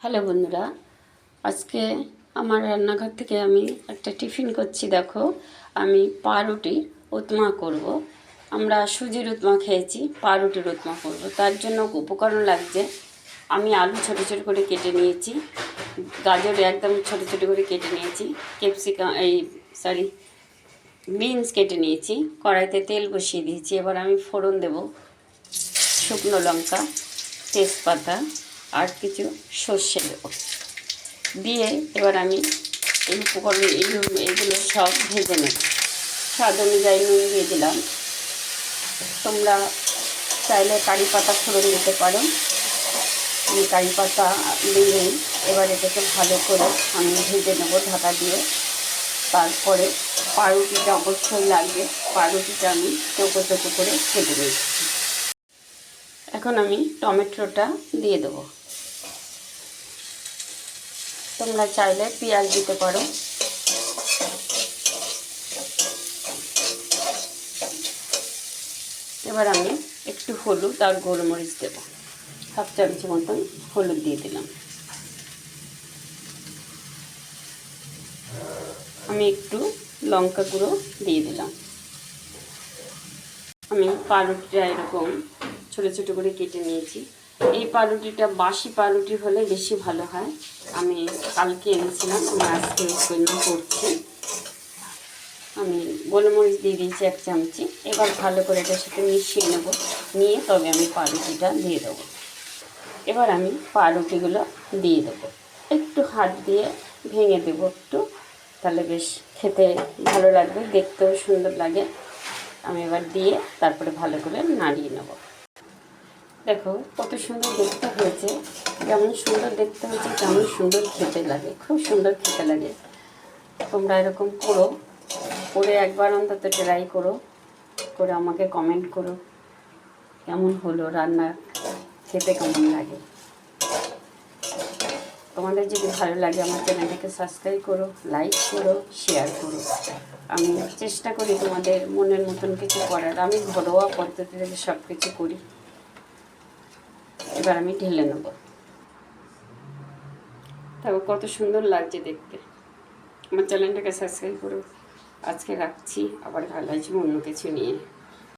Hello বন্ধুরা, আজকে আমার রান্নাঘর থেকে আমি একটা টিফিন করছি। দেখো, আমি পাউরুটির উপমা করব। আমরা সুজির উপমা খেয়েছি, পাউরুটির উপমা করব। তার জন্য উপকরণ লাগছে, আমি আলু ছোটো ছোটো করে কেটে নিয়েছি, গাজর একদম ছোটো ছোটো করে কেটে নিয়েছি, ক্যাপসিকাম বিনস কেটে নিয়েছি, কড়াইতে তেল বসিয়ে দিয়েছি। এবার আমি ফোড়ন দেব, শুকনো লঙ্কা, তেজপাতা আর কিছু সর্ষে দেব। দিয়ে এবার আমি এই উপকরণ এইগুলো সব ভেজে নেব। স্বাদ অনুযায়ী নুন দিয়ে দিলাম। তোমরা চাইলে কারি পাতা ফোড়ন দিতে পারো। আমি কারি পাতা দিলেই এবার এটাকে ভালো করে আমি ভেজে নেব ঢাকা দিয়ে। তারপরে পাউরুটিটা অবশ্যই লাগবে, পাউরুটিটা আমি চৌকো চৌকো করে কেটে নিচ্ছি। এখন আমি টমেটোটা দিয়ে দেবো। তোমরা চাইলে পেঁয়াজ দিতে পারো। এবার আমি একটু হলুদ আর গোলমরিচ দেব, হাফ চামচ মতন হলুদ দিয়ে দিলাম। আমি একটু লঙ্কা গুঁড়ো দিয়ে দিলাম। আমি পাউরুটিটা এরকম ছোটো ছোটো করে কেটে নিয়েছি। এই পাউরুটিটা বাসি পাউরুটি হলে বেশি ভালো হয়। আমি কালকে এনেছিলাম, আমি আজকে করছি। আমি গোলমরিচ দিয়ে দিয়েছি এক চামচি। এবার ভালো করে এটার সাথে মিশিয়ে নেব, নিয়ে তবে আমি পাউরুটিটা দিয়ে দেবো। এবার আমি পাউরুটিগুলো দিয়ে দেবো, একটু হাত দিয়ে ভেঙে দেবো একটু, তাহলে বেশ খেতে ভালো লাগবে, দেখতেও সুন্দর লাগে। আমি এবার দিয়ে তারপরে ভালো করে নাড়িয়ে নেব। দেখো কত সুন্দর দেখতে হয়েছে, যেমন সুন্দর দেখতে হয়েছে তেমন সুন্দর খেতে লাগে, খুব সুন্দর খেতে লাগে। তোমরা এরকম করে একবার অন্তত ট্রাই করে আমাকে কমেন্ট করো কেমন হলো রান্না, খেতে কেমন লাগে। তোমাদের যদি ভালো লাগে আমার চ্যানেলটাকে সাবস্ক্রাইব করো, লাইক করো, শেয়ার করো। আমি চেষ্টা করি তোমাদের মনের মতন কিছু করার। আমি ঘরোয়া পদ্ধতিতে সব কিছু করি। এবার আমি ঢেলে নেব। তারপর কত সুন্দর লাগছে দেখতে। আমার চ্যানেলটাকে সাবস্ক্রাইব করো। আজকে রাখছি, আবার ভালো আছে অন্য কিছু নিয়ে।